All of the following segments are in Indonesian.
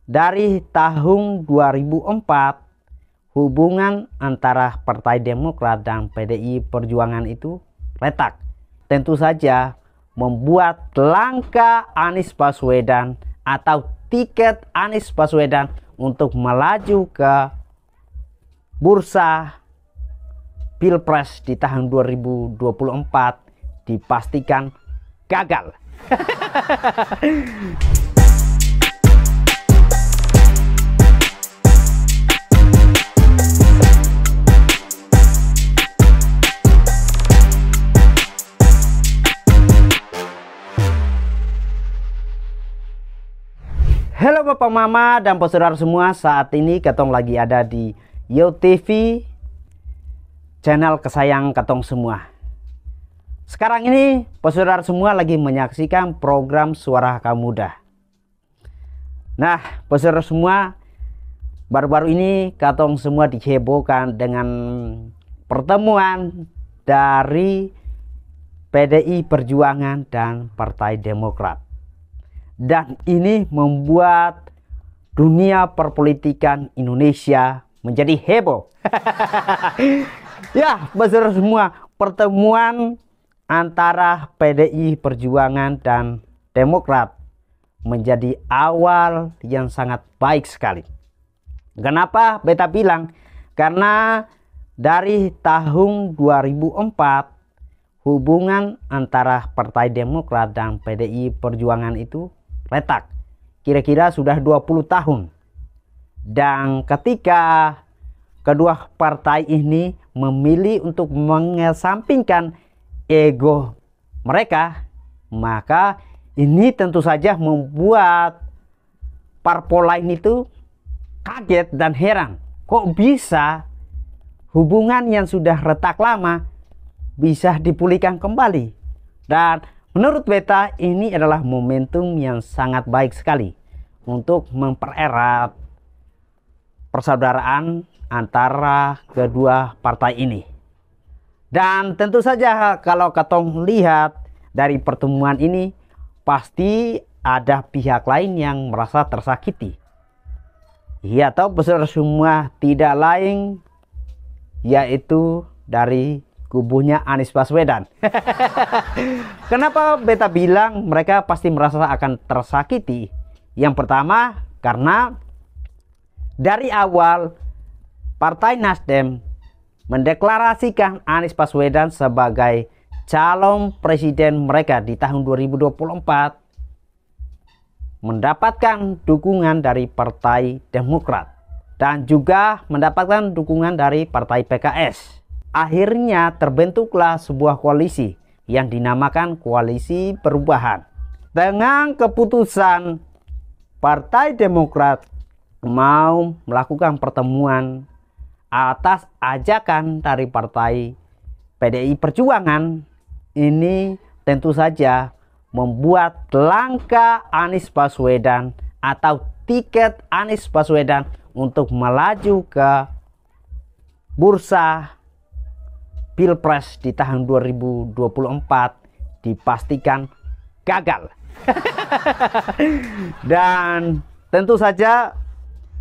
Dari tahun 2004, hubungan antara Partai Demokrat dan PDI Perjuangan itu retak. Tentu saja membuat langkah Anies Baswedan atau tiket Anies Baswedan untuk melaju ke bursa Pilpres di tahun 2024 dipastikan gagal. Halo Bapak Mama dan saudara semua, saat ini Katong lagi ada di YoTV, channel kesayang Katong semua. Sekarang ini saudara semua lagi menyaksikan program Suara Kaum Muda. Nah, saudara semua, baru-baru ini Katong semua dihebohkan dengan pertemuan dari PDI Perjuangan dan Partai Demokrat. Dan ini membuat dunia perpolitikan Indonesia menjadi heboh. Ya, saudara semua, pertemuan antara PDI Perjuangan dan Demokrat menjadi awal yang sangat baik sekali. Kenapa beta bilang? Karena dari tahun 2004 hubungan antara Partai Demokrat dan PDI Perjuangan itu retak. Kira-kira sudah 20 tahun. Dan ketika kedua partai ini memilih untuk mengesampingkan ego mereka, maka ini tentu saja membuat parpol lain itu kaget dan heran. Kok bisa hubungan yang sudah retak lama bisa dipulihkan kembali? Dan menurut beta ini adalah momentum yang sangat baik sekali untuk mempererat persaudaraan antara kedua partai ini. Dan tentu saja kalau Katong lihat dari pertemuan ini, pasti ada pihak lain yang merasa tersakiti. Ya, tahu saudara semua, tidak lain yaitu dari kubunya Anies Baswedan. Kenapa beta bilang mereka pasti merasa akan tersakiti? Yang pertama, karena dari awal Partai Nasdem mendeklarasikan Anies Baswedan sebagai calon presiden mereka di tahun 2024, mendapatkan dukungan dari Partai Demokrat dan juga mendapatkan dukungan dari Partai PKS. Akhirnya terbentuklah sebuah koalisi yang dinamakan Koalisi Perubahan. Dengan keputusan Partai Demokrat mau melakukan pertemuan atas ajakan dari Partai PDI Perjuangan, ini tentu saja membuat langkah Anies Baswedan atau tiket Anies Baswedan untuk melaju ke bursa Pilpres di tahun 2024 dipastikan gagal. Dan tentu saja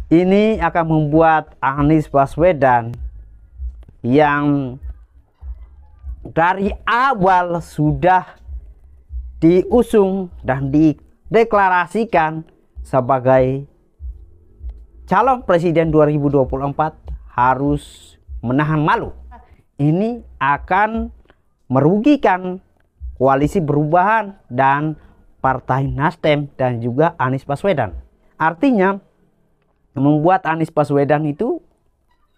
ini akan membuat Anies Baswedan yang dari awal sudah diusung dan dideklarasikan sebagai calon presiden 2024 harus menahan malu. Ini akan merugikan Koalisi Perubahan dan Partai Nasdem dan juga Anies Baswedan. Artinya membuat Anies Baswedan itu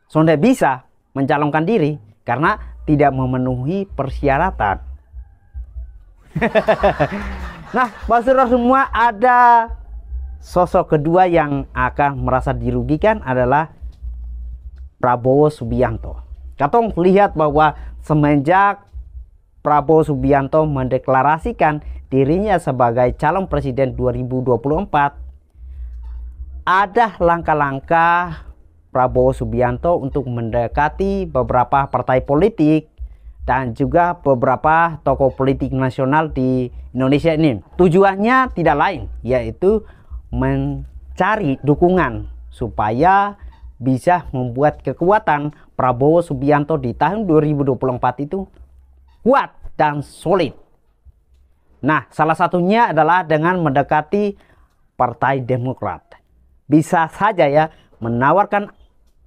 sudah bisa mencalonkan diri karena tidak memenuhi persyaratan. Nah, saudara semua, ada sosok kedua yang akan merasa dirugikan adalah Prabowo Subianto. Katong lihat bahwa semenjak Prabowo Subianto mendeklarasikan dirinya sebagai calon presiden 2024, ada langkah-langkah Prabowo Subianto untuk mendekati beberapa partai politik dan juga beberapa tokoh politik nasional di Indonesia ini. Tujuannya tidak lain, yaitu cari dukungan supaya bisa membuat kekuatan Prabowo Subianto di tahun 2024 itu kuat dan solid. Nah, salah satunya adalah dengan mendekati Partai Demokrat. Bisa saja ya menawarkan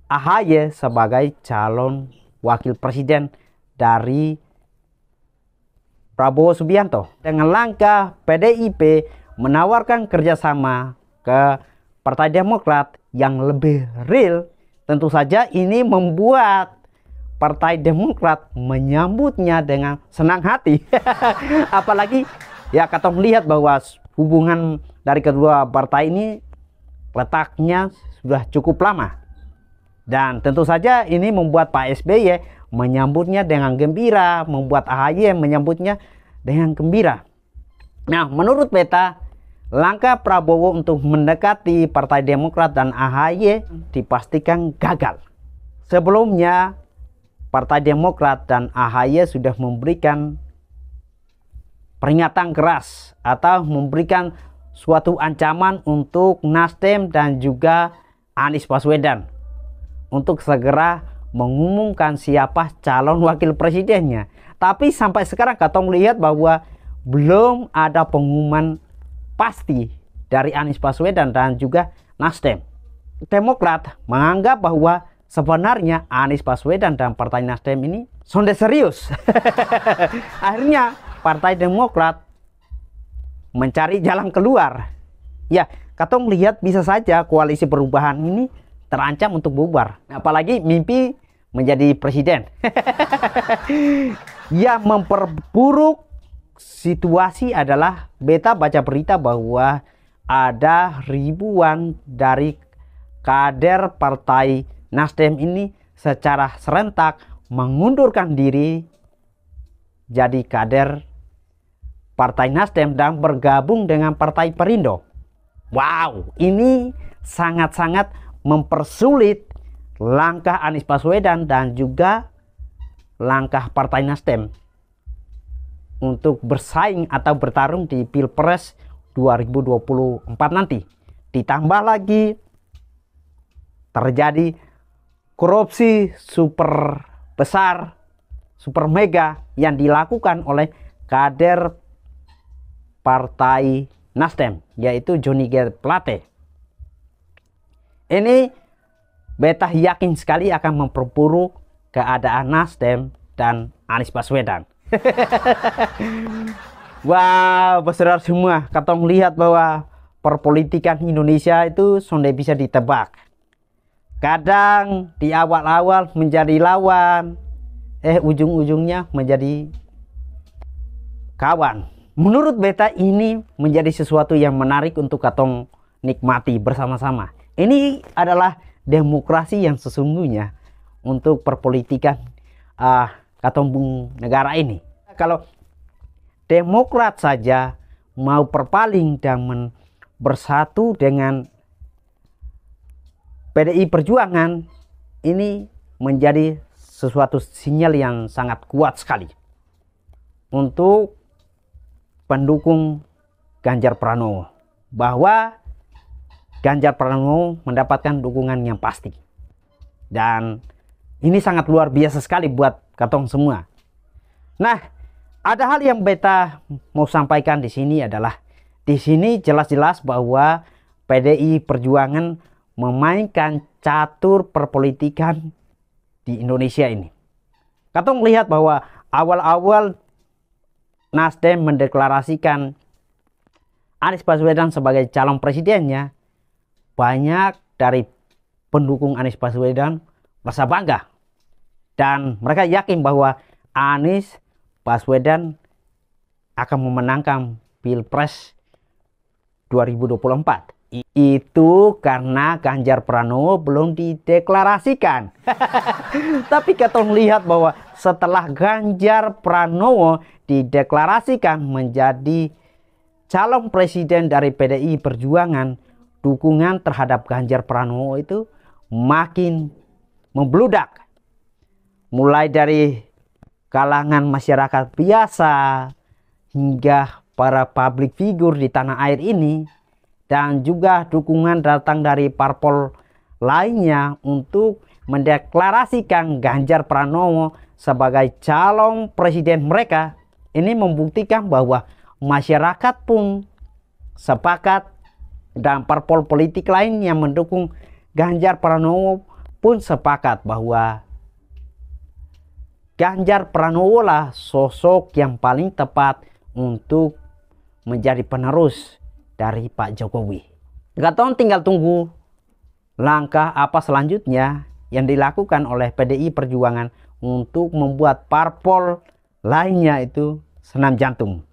AHY sebagai calon wakil presiden dari Prabowo Subianto. Dengan langkah PDIP menawarkan kerjasama ke Partai Demokrat yang lebih real, tentu saja ini membuat Partai Demokrat menyambutnya dengan senang hati. Apalagi ya kita melihat bahwa hubungan dari kedua partai ini letaknya sudah cukup lama. Dan tentu saja ini membuat Pak SBY menyambutnya dengan gembira, membuat AHY menyambutnya dengan gembira. Nah, menurut beta, langkah Prabowo untuk mendekati Partai Demokrat dan AHY dipastikan gagal. Sebelumnya, Partai Demokrat dan AHY sudah memberikan peringatan keras atau memberikan suatu ancaman untuk Nasdem dan juga Anies Baswedan untuk segera mengumumkan siapa calon wakil presidennya. Tapi sampai sekarang kita melihat bahwa belum ada pengumuman pasti dari Anies Baswedan dan juga Nasdem. Demokrat menganggap bahwa sebenarnya Anies Baswedan dan Partai Nasdem ini sonde serius. Akhirnya Partai Demokrat mencari jalan keluar. Ya, kita melihat bisa saja koalisi perubahan ini terancam untuk bubar. Apalagi mimpi menjadi presiden. Yang memperburuk situasi adalah beta baca berita bahwa ada ribuan dari kader Partai Nasdem ini secara serentak mengundurkan diri jadi kader Partai Nasdem dan bergabung dengan Partai Perindo. Wow, ini sangat-sangat mempersulit langkah Anies Baswedan dan juga langkah Partai Nasdem untuk bersaing atau bertarung di Pilpres 2024 nanti. Ditambah lagi terjadi korupsi super besar, super mega yang dilakukan oleh kader Partai Nasdem, yaitu Johnny G. Plate. Ini beta yakin sekali akan memperburuk keadaan Nasdem dan Anies Baswedan. Wow, saudara semua, kita melihat bahwa perpolitikan Indonesia itu sudah bisa ditebak. Kadang di awal-awal menjadi lawan, ujung-ujungnya menjadi kawan. Menurut beta ini menjadi sesuatu yang menarik untuk katong nikmati bersama-sama. Ini adalah demokrasi yang sesungguhnya untuk perpolitikan katong negara ini. Kalau Demokrat saja mau berpaling dan bersatu dengan PDI Perjuangan, ini menjadi sesuatu sinyal yang sangat kuat sekali untuk pendukung Ganjar Pranowo, bahwa Ganjar Pranowo mendapatkan dukungan yang pasti. Dan ini sangat luar biasa sekali buat katong semua. Nah, ada hal yang beta mau sampaikan di sini adalah, di sini jelas-jelas bahwa PDI Perjuangan memainkan catur perpolitikan di Indonesia ini. Katong melihat bahwa awal-awal Nasdem mendeklarasikan Anies Baswedan sebagai calon presidennya, banyak dari pendukung Anies Baswedan merasa bangga. Dan mereka yakin bahwa Anies Baswedan akan memenangkan Pilpres 2024. Itu karena Ganjar Pranowo belum dideklarasikan. Tapi kita melihat bahwa setelah Ganjar Pranowo dideklarasikan menjadi calon presiden dari PDI Perjuangan, dukungan terhadap Ganjar Pranowo itu makin membludak. Mulai dari kalangan masyarakat biasa hingga para public figure di tanah air ini dan juga dukungan datang dari parpol lainnya untuk mendeklarasikan Ganjar Pranowo sebagai calon presiden mereka, ini membuktikan bahwa masyarakat pun sepakat dan parpol politik lain yang mendukung Ganjar Pranowo pun sepakat bahwa Ganjar Pranowo lah sosok yang paling tepat untuk menjadi penerus dari Pak Jokowi. Kita tinggal tunggu langkah apa selanjutnya yang dilakukan oleh PDI Perjuangan untuk membuat parpol lainnya itu senam jantung.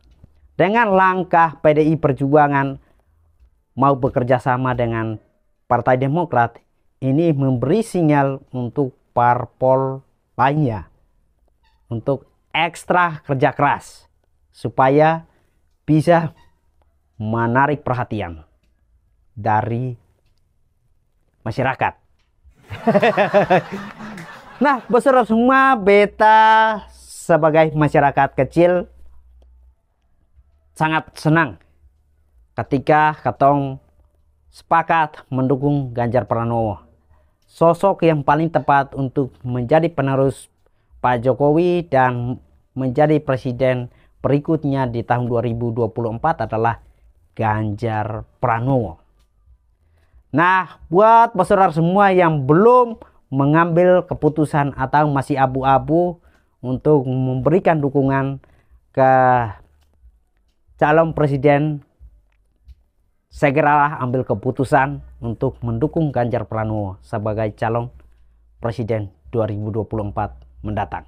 Dengan langkah PDI Perjuangan mau bekerja sama dengan Partai Demokrat, ini memberi sinyal untuk parpol lainnya untuk ekstra kerja keras supaya bisa menarik perhatian dari masyarakat. Nah, saudara semua, beta sebagai masyarakat kecil sangat senang ketika katong sepakat mendukung Ganjar Pranowo, sosok yang paling tepat untuk menjadi penerus Pak Jokowi dan menjadi presiden berikutnya di tahun 2024 adalah Ganjar Pranowo. Nah, buat saudara semua yang belum mengambil keputusan atau masih abu-abu untuk memberikan dukungan ke calon presiden, segeralah ambil keputusan untuk mendukung Ganjar Pranowo sebagai calon presiden 2024 mendatang.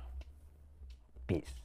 Peace.